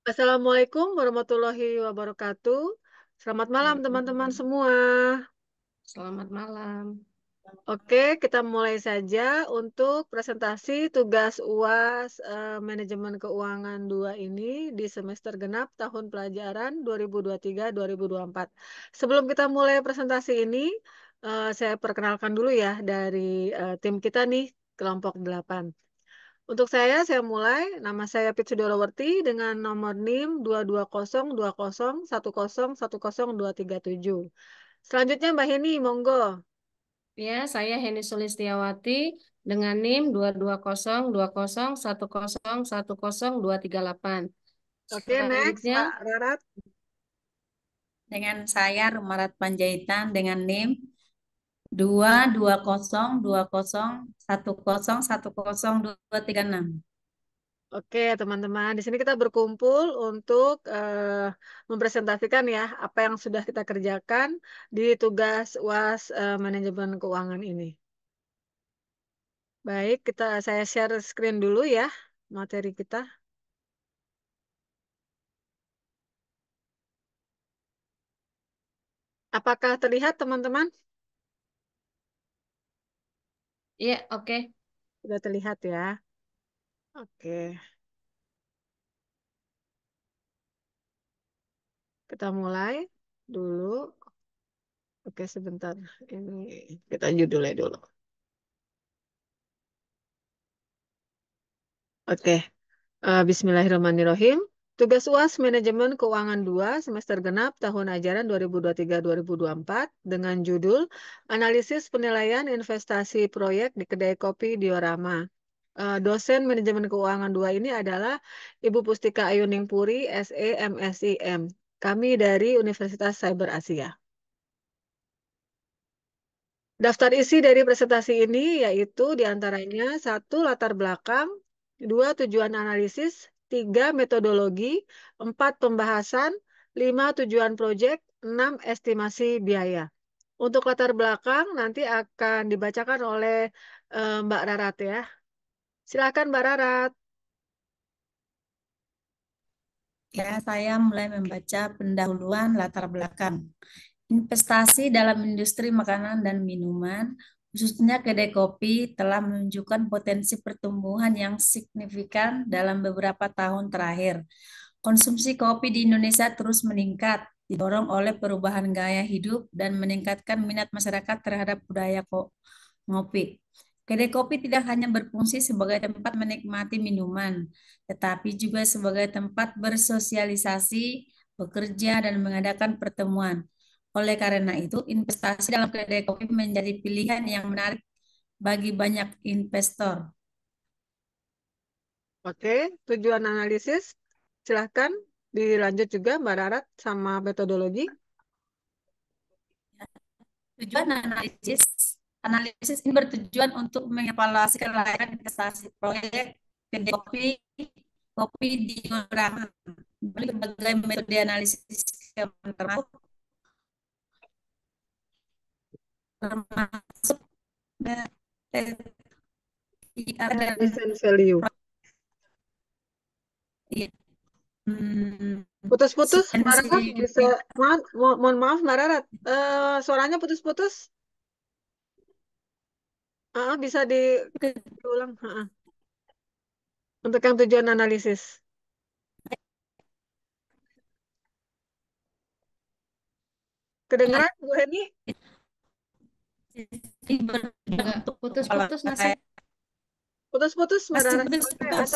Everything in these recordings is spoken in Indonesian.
Assalamualaikum warahmatullahi wabarakatuh. Selamat malam teman-teman Waalaikumsalam. semua. Selamat malam. Oke, kita mulai saja untuk presentasi tugas UAS Manajemen Keuangan 2 ini di semester genap tahun pelajaran 2023-2024. Sebelum kita mulai presentasi ini, saya perkenalkan dulu ya dari tim kita nih, kelompok 8. Untuk saya mulai. Nama saya Pit Sudorowerti dengan nomor NIM 2202010101027. Selanjutnya Mbak Heni, monggo. Ya, saya Heni Sulistiawati dengan NIM 2201010101028. Oke, next Selanjutnya, Mbak Rarat. Dengan saya Rumarat Panjaitan dengan NIM 22010101013 Oke, teman-teman. Di sini kita berkumpul untuk mempresentasikan ya apa yang sudah kita kerjakan di tugas UAS Manajemen Keuangan ini. Baik, saya share screen dulu ya materi kita. Apakah terlihat teman-teman? ya oke. Sudah terlihat ya. Oke, kita mulai dulu. Oke, sebentar. Ini kita judulnya dulu. Oke, Bismillahirrahmanirrahim. Tugas UAS Manajemen Keuangan 2 semester genap tahun ajaran 2023-2024 dengan judul Analisis Penilaian Investasi Proyek di Kedai Kopi Diorama. Dosen Manajemen Keuangan 2 ini adalah Ibu Pustika Ayuning Puri, SE MSIM. Kami dari Universitas Cyber Asia. Daftar isi dari presentasi ini yaitu diantaranya 1. Latar belakang, 2. Tujuan analisis, 3. Metodologi, 4. Pembahasan, 5. Tujuan proyek, 6. Estimasi biaya. Untuk latar belakang nanti akan dibacakan oleh Mbak Rarat ya. Silakan Mbak Rarat. Ya, saya mulai membaca pendahuluan latar belakang. Investasi dalam industri makanan dan minuman, khususnya kedai kopi, telah menunjukkan potensi pertumbuhan yang signifikan dalam beberapa tahun terakhir. Konsumsi kopi di Indonesia terus meningkat, didorong oleh perubahan gaya hidup dan meningkatkan minat masyarakat terhadap budaya ngopi. Kedai kopi tidak hanya berfungsi sebagai tempat menikmati minuman, tetapi juga sebagai tempat bersosialisasi, bekerja, dan mengadakan pertemuan. Oleh karena itu, investasi dalam kedai kopi menjadi pilihan yang menarik bagi banyak investor. Oke, tujuan analisis. Silahkan dilanjut juga Mbak Rarat sama metodologi. Tujuan analisis ini bertujuan untuk mengevaluasi kelayakan investasi proyek kedai kopi di Urama. Berbagai metode analisis termasuk IR dan Present value. Putus-putus, Mbak Rarat bisa. Mohon maaf Mbak Rarat. Suaranya putus-putus. Bisa diulang. Untuk yang tujuan analisis. Kedengeran Bu Heni? Enggak, putus-putus Nasib. Putus-putus Mbak Masih Rarat. Oke, putus-putus.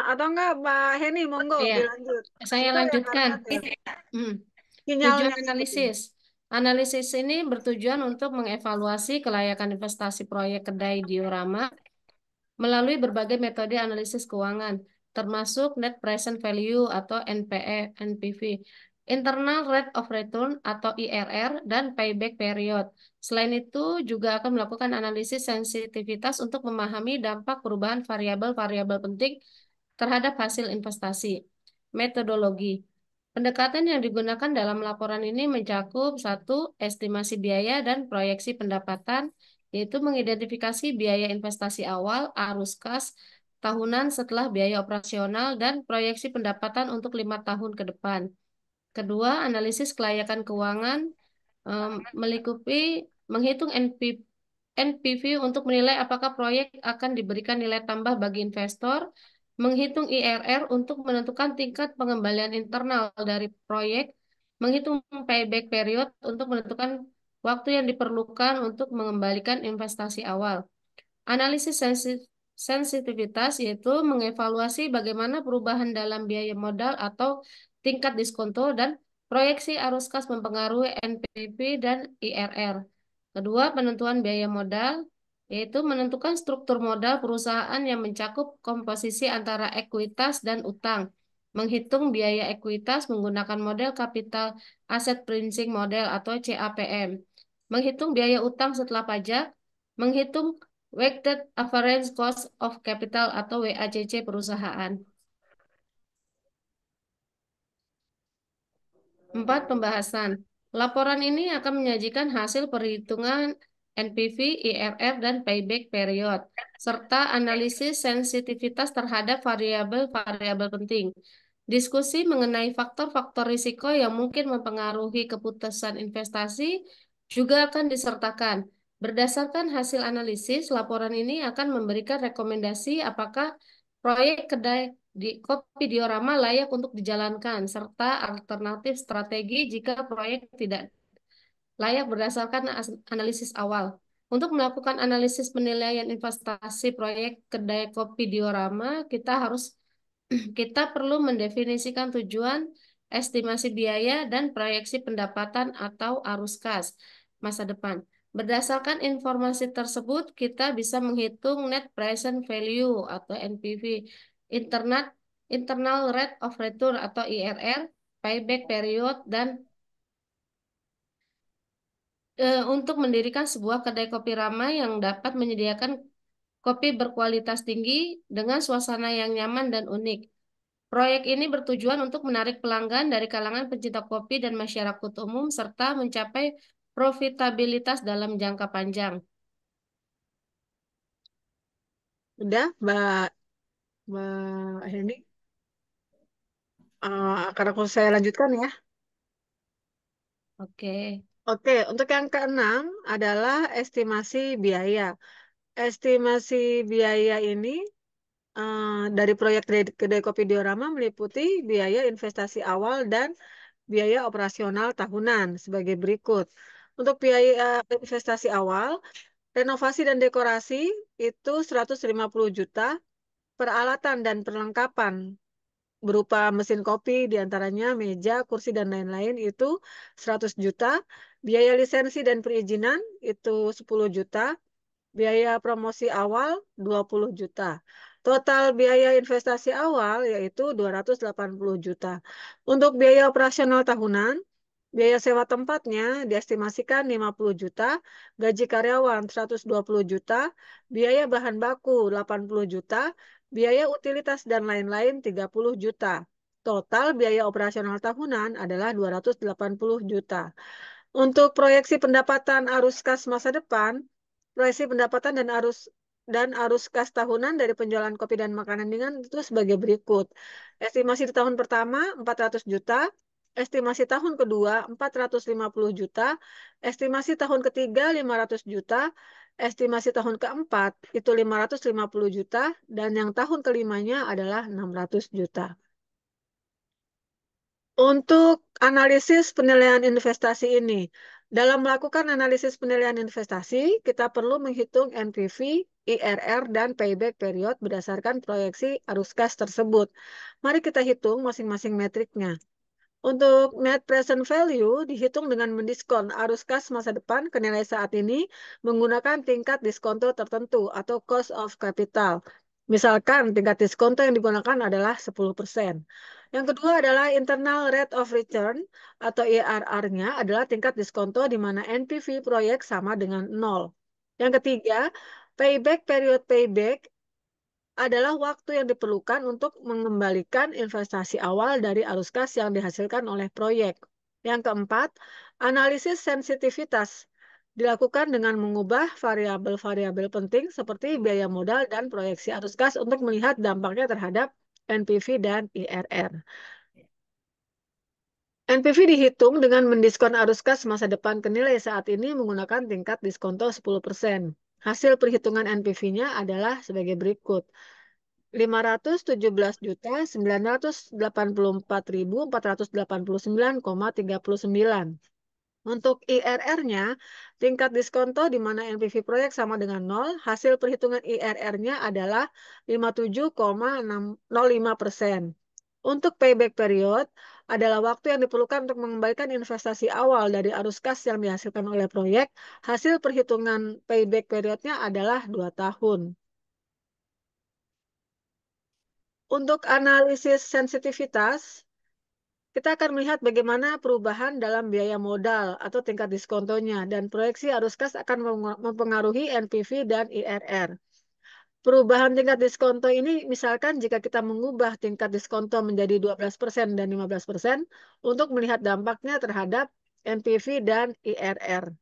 atau enggak Mbak Heni, monggo Iya, dilanjut. saya Kita yang lanjutkan. ngeliat ya. Hmm. Tujuan Sinyalnya sepertinya. analisis. Analisis ini bertujuan untuk mengevaluasi kelayakan investasi proyek kedai diorama melalui berbagai metode analisis keuangan, termasuk Net Present Value atau NPE, NPV, Internal Rate of Return atau IRR, dan Payback Period. Selain itu, juga akan melakukan analisis sensitivitas untuk memahami dampak perubahan variabel-variabel penting terhadap hasil investasi. Metodologi. Pendekatan yang digunakan dalam laporan ini mencakup 1. Estimasi biaya dan proyeksi pendapatan, yaitu mengidentifikasi biaya investasi awal, arus kas, tahunan setelah biaya operasional dan proyeksi pendapatan untuk 5 tahun ke depan. Kedua, analisis kelayakan keuangan meliputi menghitung NPV untuk menilai apakah proyek akan diberikan nilai tambah bagi investor, menghitung IRR untuk menentukan tingkat pengembalian internal dari proyek, menghitung payback period untuk menentukan waktu yang diperlukan untuk mengembalikan investasi awal. Analisis sensitivitas yaitu mengevaluasi bagaimana perubahan dalam biaya modal atau tingkat diskonto dan proyeksi arus kas mempengaruhi NPV dan IRR. Kedua, penentuan biaya modal yaitu menentukan struktur modal perusahaan yang mencakup komposisi antara ekuitas dan utang. Menghitung biaya ekuitas menggunakan model Capital Asset Pricing Model atau CAPM. Menghitung biaya utang setelah pajak, menghitung Weighted Average Cost of Capital atau WACC perusahaan. 4. Pembahasan. Laporan ini akan menyajikan hasil perhitungan NPV, IRR, dan payback period, serta analisis sensitivitas terhadap variabel-variabel penting. Diskusi mengenai faktor-faktor risiko yang mungkin mempengaruhi keputusan investasi juga akan disertakan. Berdasarkan hasil analisis, laporan ini akan memberikan rekomendasi apakah proyek kedai di kopi diorama layak untuk dijalankan, serta alternatif strategi jika proyek tidak layak berdasarkan analisis awal. Untuk melakukan analisis penilaian investasi proyek kedai kopi diorama, kita perlu mendefinisikan tujuan, estimasi biaya, dan proyeksi pendapatan atau arus kas masa depan. Berdasarkan informasi tersebut, kita bisa menghitung net present value atau NPV, internal rate of return atau IRR, payback period, dan untuk mendirikan sebuah kedai kopi ramah yang dapat menyediakan kopi berkualitas tinggi dengan suasana yang nyaman dan unik. Proyek ini bertujuan untuk menarik pelanggan dari kalangan pencinta kopi dan masyarakat umum serta mencapai profitabilitas dalam jangka panjang. Udah, Mbak Hendy. Akan saya lanjutkan ya. Oke. Oke, untuk yang keenam adalah estimasi biaya. Estimasi biaya ini dari proyek kedai kopi diorama meliputi biaya investasi awal dan biaya operasional tahunan sebagai berikut. Untuk biaya investasi awal, renovasi dan dekorasi itu 150 juta, peralatan dan perlengkapan berupa mesin kopi, diantaranya meja, kursi, dan lain-lain itu 100 juta, biaya lisensi dan perizinan itu 10 juta, biaya promosi awal 20 juta. Total biaya investasi awal yaitu 280 juta. Untuk biaya operasional tahunan, biaya sewa tempatnya diestimasikan 50 juta, gaji karyawan 120 juta, biaya bahan baku 80 juta, biaya utilitas dan lain-lain 30 juta. Total biaya operasional tahunan adalah 280 juta. Untuk proyeksi pendapatan arus kas masa depan, proyeksi pendapatan dan arus kas tahunan dari penjualan kopi dan makanan ringan itu sebagai berikut. Estimasi di tahun pertama 400 juta, estimasi tahun kedua 450 juta, estimasi tahun ketiga 500 juta, estimasi tahun keempat itu 550 juta, dan yang tahun kelimanya adalah 600 juta. Untuk analisis penilaian investasi ini, dalam melakukan analisis penilaian investasi, kita perlu menghitung NPV, IRR, dan payback period berdasarkan proyeksi arus kas tersebut. Mari kita hitung masing-masing metriknya. Untuk net present value dihitung dengan mendiskon arus kas masa depan ke nilai saat ini menggunakan tingkat diskonto tertentu atau cost of capital. Misalkan tingkat diskonto yang digunakan adalah 10%. Yang kedua adalah internal rate of return atau IRR-nya adalah tingkat diskonto di mana NPV proyek sama dengan 0. Yang ketiga, payback adalah waktu yang diperlukan untuk mengembalikan investasi awal dari arus kas yang dihasilkan oleh proyek. Yang keempat, analisis sensitivitas dilakukan dengan mengubah variabel-variabel penting seperti biaya modal dan proyeksi arus kas untuk melihat dampaknya terhadap NPV dan IRR. NPV dihitung dengan mendiskon arus kas masa depan ke nilai saat ini menggunakan tingkat diskonto 10%. Hasil perhitungan NPV-nya adalah sebagai berikut. 517.984.489,39. Untuk IRR-nya, tingkat diskonto di mana NPV proyek sama dengan 0, hasil perhitungan IRR-nya adalah 57,05%. Untuk payback period, adalah waktu yang diperlukan untuk mengembalikan investasi awal dari arus kas yang dihasilkan oleh proyek. Hasil perhitungan payback periodnya adalah 2 tahun. Untuk analisis sensitivitas, kita akan melihat bagaimana perubahan dalam biaya modal atau tingkat diskontonya dan proyeksi arus kas akan mempengaruhi NPV dan IRR. Perubahan tingkat diskonto ini misalkan jika kita mengubah tingkat diskonto menjadi 12% dan 15% untuk melihat dampaknya terhadap NPV dan IRR.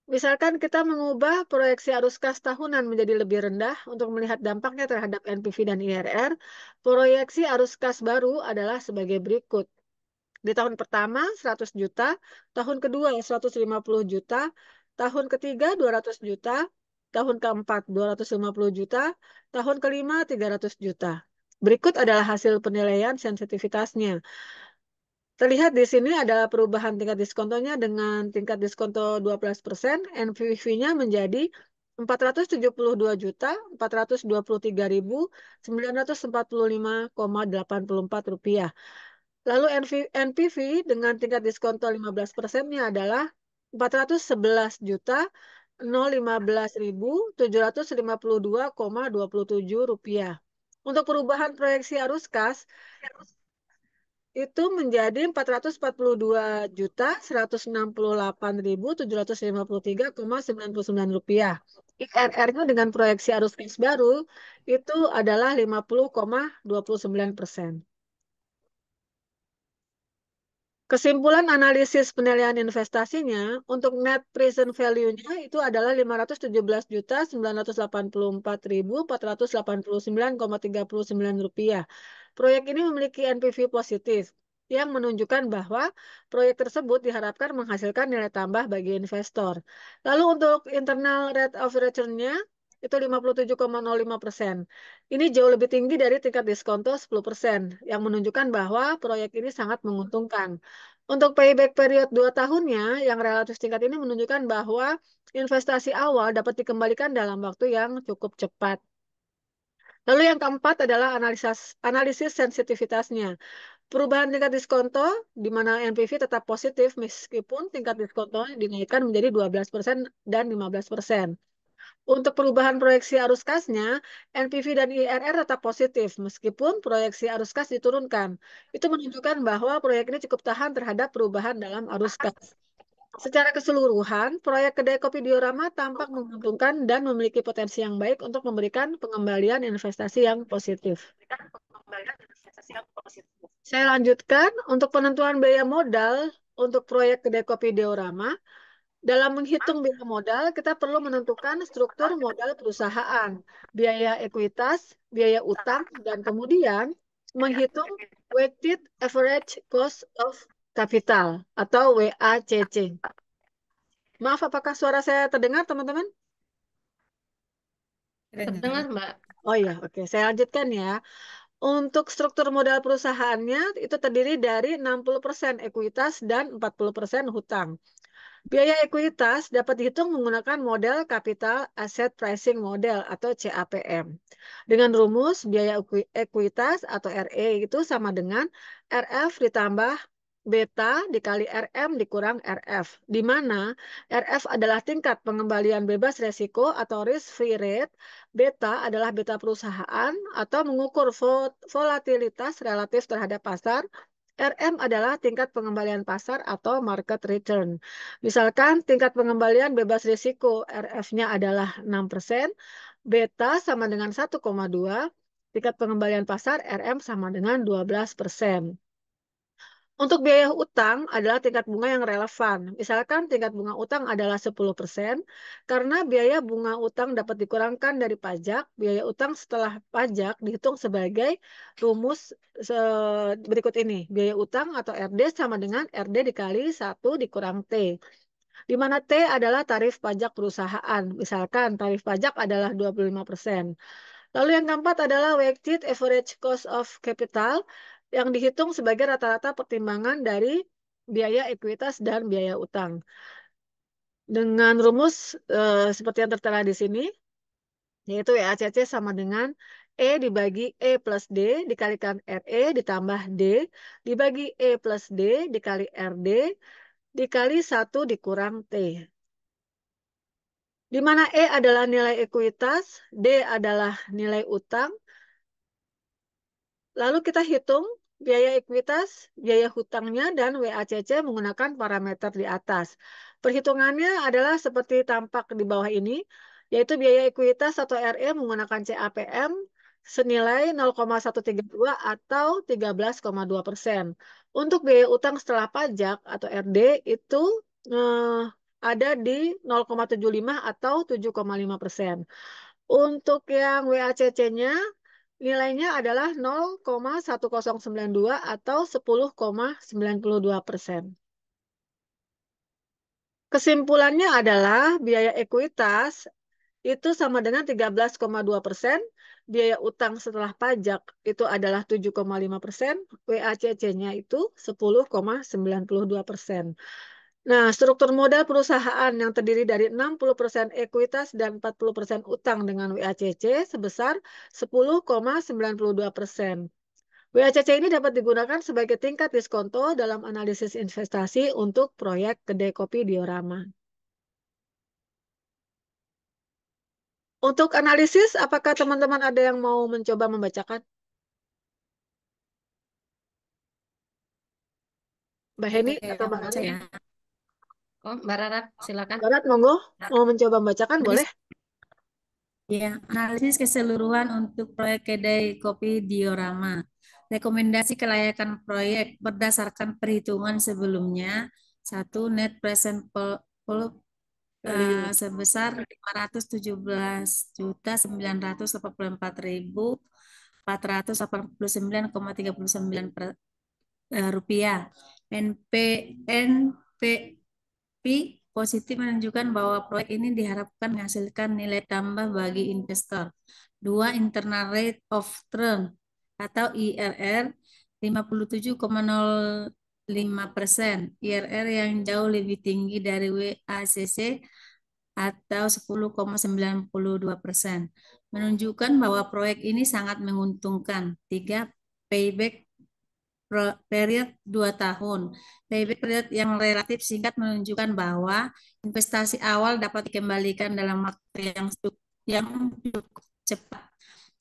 Misalkan kita mengubah proyeksi arus kas tahunan menjadi lebih rendah untuk melihat dampaknya terhadap NPV dan IRR, proyeksi arus kas baru adalah sebagai berikut. Di tahun pertama 100 juta, tahun kedua 150 juta, tahun ketiga 200 juta, tahun keempat 250 juta, tahun kelima 300 juta. Berikut adalah hasil penilaian sensitivitasnya. Terlihat di sini adalah perubahan tingkat diskontonya dengan tingkat diskonto 12%, NPV-nya menjadi 472 juta 423.945,84 rupiah. Lalu NPV dengan tingkat diskonto 15%-nya adalah 411 juta 015.752,27 rupiah. Untuk perubahan proyeksi arus kas itu menjadi 442 juta 168.753,99 rupiah. IRR-nya dengan proyeksi arus kas baru itu adalah 50,29%. Kesimpulan analisis penilaian investasinya untuk net present value-nya itu adalah 517.984.489,39 rupiah. Proyek ini memiliki NPV positif yang menunjukkan bahwa proyek tersebut diharapkan menghasilkan nilai tambah bagi investor. Lalu untuk internal rate of return-nya itu 57,05%. Ini jauh lebih tinggi dari tingkat diskonto 10%, yang menunjukkan bahwa proyek ini sangat menguntungkan. Untuk payback period 2 tahunnya, yang relatif tingkat ini menunjukkan bahwa investasi awal dapat dikembalikan dalam waktu yang cukup cepat. Lalu yang keempat adalah analisis sensitivitasnya. Perubahan tingkat diskonto, di mana NPV tetap positif meskipun tingkat diskonto dinaikkan menjadi 12% dan 15%. Untuk perubahan proyeksi arus kasnya, NPV dan IRR tetap positif meskipun proyeksi arus kas diturunkan. Itu menunjukkan bahwa proyek ini cukup tahan terhadap perubahan dalam arus kas. Secara keseluruhan, proyek kedai kopi diorama tampak menguntungkan dan memiliki potensi yang baik untuk memberikan pengembalian investasi yang positif. Saya lanjutkan untuk penentuan biaya modal untuk proyek kedai kopi diorama. Dalam menghitung biaya modal, kita perlu menentukan struktur modal perusahaan, biaya ekuitas, biaya utang, dan kemudian menghitung weighted average cost of capital atau WACC. Maaf, apakah suara saya terdengar, teman-teman? Terdengar, Mbak. Oh iya, oke. Saya lanjutkan ya. Untuk struktur modal perusahaannya itu terdiri dari 60% ekuitas dan 40% hutang. Biaya ekuitas dapat dihitung menggunakan model Capital Asset Pricing Model atau CAPM. Dengan rumus biaya ekuitas atau RE itu sama dengan RF ditambah beta dikali RM dikurang RF, di mana RF adalah tingkat pengembalian bebas resiko atau risk free rate, beta adalah beta perusahaan atau mengukur volatilitas relatif terhadap pasar, RM adalah tingkat pengembalian pasar atau market return. Misalkan tingkat pengembalian bebas risiko RF-nya adalah 6%, beta sama dengan 1,2, tingkat pengembalian pasar RM sama dengan 12%. Untuk biaya utang adalah tingkat bunga yang relevan. Misalkan tingkat bunga utang adalah 10%, karena biaya bunga utang dapat dikurangkan dari pajak, biaya utang setelah pajak dihitung sebagai rumus berikut ini. Biaya utang atau RD sama dengan RD dikali 1 dikurang T, di mana T adalah tarif pajak perusahaan. Misalkan tarif pajak adalah 25%. Lalu yang keempat adalah weighted average cost of capital yang dihitung sebagai rata-rata pertimbangan dari biaya ekuitas dan biaya utang. Dengan rumus seperti yang tertera di sini, yaitu WACC sama dengan E dibagi E plus D dikalikan RE ditambah D dibagi E plus D dikali RD dikali 1 dikurang T. Di mana E adalah nilai ekuitas, D adalah nilai utang. Lalu kita hitung biaya ekuitas, biaya hutangnya, dan WACC menggunakan parameter di atas. Perhitungannya adalah seperti tampak di bawah ini, yaitu biaya ekuitas atau RE menggunakan CAPM senilai 0,132 atau 13,2%. Untuk biaya utang setelah pajak atau RD itu ada di 0,75 atau 7,5%. Untuk yang WACC-nya, nilainya adalah 0,1092 atau 10,92%. Kesimpulannya adalah biaya ekuitas itu sama dengan 13,2%, biaya utang setelah pajak itu adalah 7,5%, WACC-nya itu 10,92%. Nah, struktur modal perusahaan yang terdiri dari 60% ekuitas dan 40% utang dengan WACC sebesar 10,92%. WACC ini dapat digunakan sebagai tingkat diskonto dalam analisis investasi untuk proyek kedai kopi diorama. Untuk analisis, apakah teman-teman ada yang mau mencoba membacakan? Mbak Heni atau Mbak Baca Ali? ya. Oh, Mbak Rarat, silakan. Barat, monggo. Mau mencoba membacakan, boleh? Ya, analisis keseluruhan untuk proyek kedai kopi diorama. Rekomendasi kelayakan proyek berdasarkan perhitungan sebelumnya. Satu, net present sebesar 517.984.489,39 rupiah. NPP positif menunjukkan bahwa proyek ini diharapkan menghasilkan nilai tambah bagi investor. Dua, internal rate of return atau IRR 57,05%. IRR yang jauh lebih tinggi dari WACC atau 10,92%. Menunjukkan bahwa proyek ini sangat menguntungkan. Tiga, payback period 2 tahun. Payback period yang relatif singkat menunjukkan bahwa investasi awal dapat dikembalikan dalam waktu yang cukup cepat.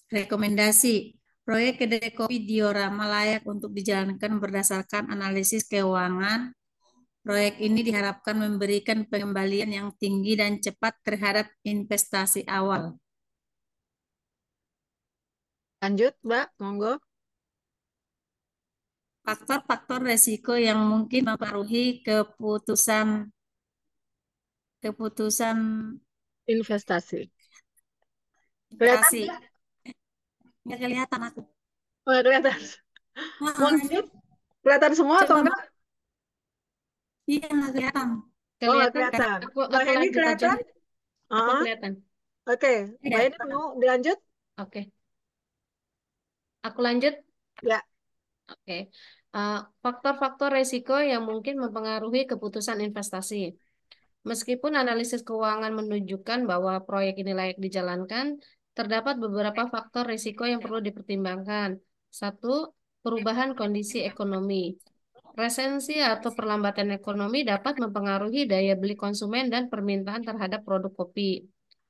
Rekomendasi, proyek kedai kopi diorama layak untuk dijalankan berdasarkan analisis keuangan. Proyek ini diharapkan memberikan pengembalian yang tinggi dan cepat terhadap investasi awal. Lanjut, Mbak, monggo. Faktor-faktor resiko yang mungkin mempengaruhi keputusan Investasi. Kelihatan? investasi. Nggak kelihatan aku. Oh, nggak kelihatan. Mau lanjut? Kelihatan semua atau Coba, enggak? iya nggak kelihatan. Oh, nggak Kelihatan. kelihatan. Mbak Aku Heni lanjut aja. kelihatan? Aku Ah, kelihatan. oke. Mbak Heni mau dilanjut? Oke. Aku lanjut. Ya. Oke. Faktor-faktor resiko yang mungkin mempengaruhi keputusan investasi. Meskipun analisis keuangan menunjukkan bahwa proyek ini layak dijalankan, terdapat beberapa faktor risiko yang perlu dipertimbangkan. Satu, perubahan kondisi ekonomi. Resensi atau perlambatan ekonomi dapat mempengaruhi daya beli konsumen dan permintaan terhadap produk kopi.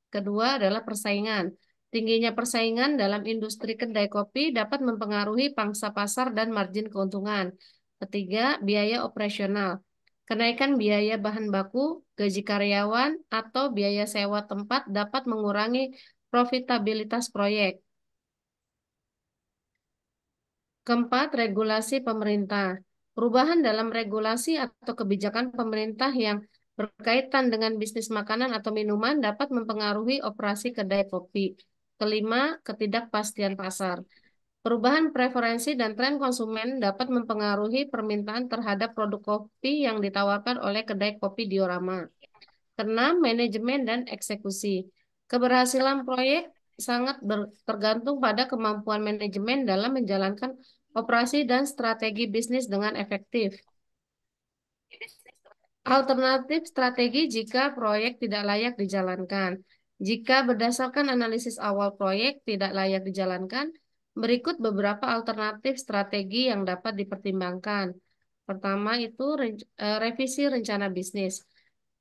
Kedua adalah persaingan. Tingginya persaingan dalam industri kedai kopi dapat mempengaruhi pangsa pasar dan margin keuntungan. Ketiga, biaya operasional. Kenaikan biaya bahan baku, gaji karyawan, atau biaya sewa tempat dapat mengurangi profitabilitas proyek. Keempat, regulasi pemerintah. Perubahan dalam regulasi atau kebijakan pemerintah yang berkaitan dengan bisnis makanan atau minuman dapat mempengaruhi operasi kedai kopi. Kelima, ketidakpastian pasar. Perubahan preferensi dan tren konsumen dapat mempengaruhi permintaan terhadap produk kopi yang ditawarkan oleh kedai kopi diorama. Keenam, manajemen dan eksekusi. Keberhasilan proyek sangat tergantung pada kemampuan manajemen dalam menjalankan operasi dan strategi bisnis dengan efektif. Alternatif strategi jika proyek tidak layak dijalankan. Jika berdasarkan analisis awal proyek tidak layak dijalankan, berikut beberapa alternatif strategi yang dapat dipertimbangkan. Pertama itu revisi rencana bisnis.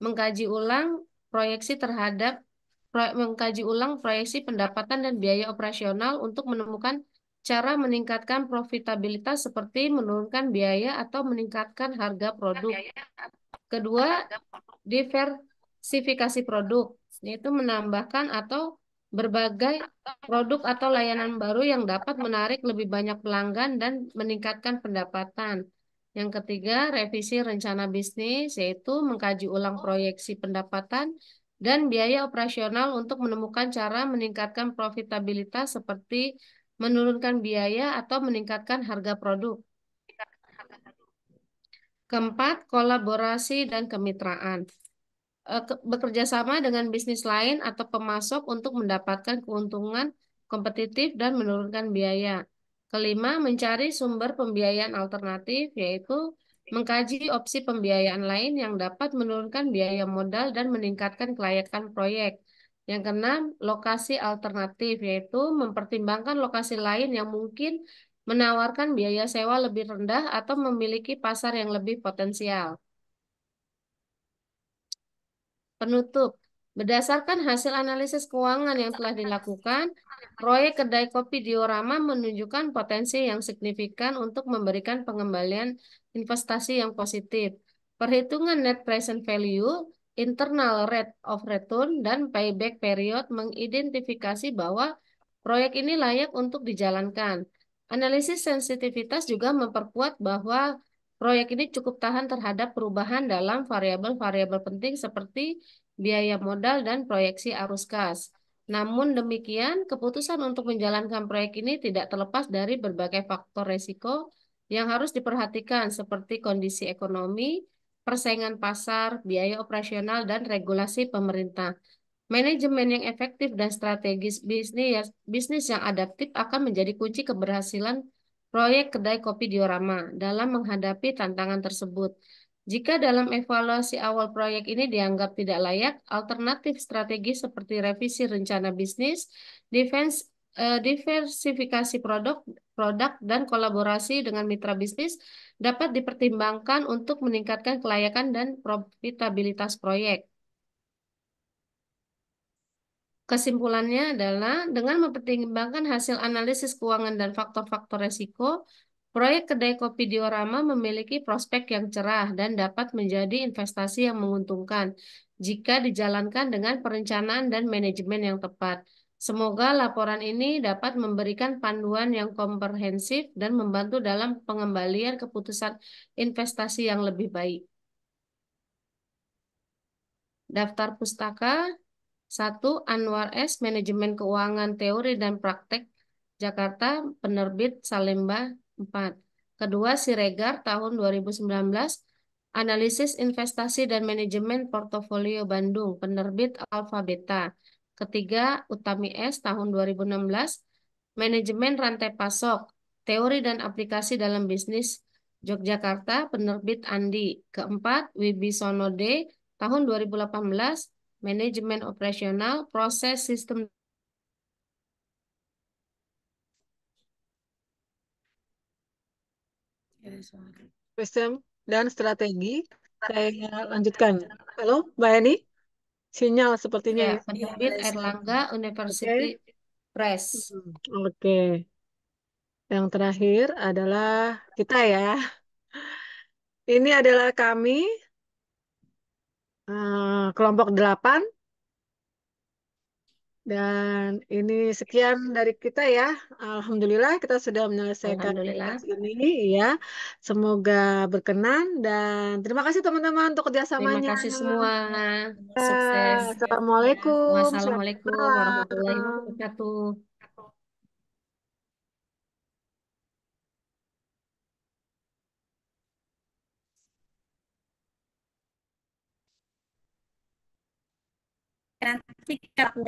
Mengkaji ulang proyeksi terhadap mengkaji ulang proyeksi pendapatan dan biaya operasional untuk menemukan cara meningkatkan profitabilitas seperti menurunkan biaya atau meningkatkan harga produk. Kedua, diversifikasi produk, yaitu menambahkan atau berbagai produk atau layanan baru yang dapat menarik lebih banyak pelanggan dan meningkatkan pendapatan. Yang ketiga, revisi rencana bisnis, yaitu mengkaji ulang proyeksi pendapatan dan biaya operasional untuk menemukan cara meningkatkan profitabilitas seperti menurunkan biaya atau meningkatkan harga produk. Keempat, kolaborasi dan kemitraan. Bekerja sama dengan bisnis lain atau pemasok untuk mendapatkan keuntungan kompetitif dan menurunkan biaya. Kelima, mencari sumber pembiayaan alternatif, yaitu mengkaji opsi pembiayaan lain yang dapat menurunkan biaya modal dan meningkatkan kelayakan proyek. Yang keenam, lokasi alternatif, yaitu mempertimbangkan lokasi lain yang mungkin menawarkan biaya sewa lebih rendah atau memiliki pasar yang lebih potensial. Penutup, berdasarkan hasil analisis keuangan yang telah dilakukan, proyek kedai kopi diorama menunjukkan potensi yang signifikan untuk memberikan pengembalian investasi yang positif. Perhitungan net present value, internal rate of return, dan payback period mengidentifikasi bahwa proyek ini layak untuk dijalankan. Analisis sensitivitas juga memperkuat bahwa proyek ini cukup tahan terhadap perubahan dalam variabel-variabel penting seperti biaya modal dan proyeksi arus kas. Namun demikian, keputusan untuk menjalankan proyek ini tidak terlepas dari berbagai faktor risiko yang harus diperhatikan seperti kondisi ekonomi, persaingan pasar, biaya operasional, dan regulasi pemerintah. Manajemen yang efektif dan strategis bisnis yang adaptif akan menjadi kunci keberhasilan proyek kedai kopi diorama dalam menghadapi tantangan tersebut. Jika dalam evaluasi awal proyek ini dianggap tidak layak, alternatif strategi seperti revisi rencana bisnis, diversifikasi produk dan kolaborasi dengan mitra bisnis dapat dipertimbangkan untuk meningkatkan kelayakan dan profitabilitas proyek. Kesimpulannya adalah dengan mempertimbangkan hasil analisis keuangan dan faktor-faktor resiko, proyek kedai kopi diorama memiliki prospek yang cerah dan dapat menjadi investasi yang menguntungkan jika dijalankan dengan perencanaan dan manajemen yang tepat. Semoga laporan ini dapat memberikan panduan yang komprehensif dan membantu dalam pengembalian keputusan investasi yang lebih baik. Daftar pustaka 1. Anwar S. Manajemen Keuangan Teori dan Praktek Jakarta, Penerbit Salemba 4. Kedua, Siregar tahun 2019, Analisis Investasi dan Manajemen Portofolio Bandung, Penerbit Alfa Beta. Ketiga, Utami S. tahun 2016, Manajemen Rantai Pasok, Teori dan Aplikasi dalam Bisnis, Yogyakarta, Penerbit Andi. Keempat, Wibisono D. tahun 2018, Manajemen Operasional, Proses Sistem Sistem dan strategi. Saya lanjutkan. Halo, Mbak Eni? Sinyal sepertinya ya, ya. Penerbit Erlangga University Oke. Press. Oke. Yang terakhir adalah kita ya. Ini adalah kami, kelompok 8. Dan ini sekian dari kita ya. Alhamdulillah kita sudah menyelesaikan Alhamdulillah. tugas ini ya. Semoga berkenan dan terima kasih teman-teman untuk Terima kerjasamanya. kasih semua. Ya, Sukses. Assalamualaikum, selamat Wassalamualaikum warahmatullahi malam. wabarakatuh. Nanti kalau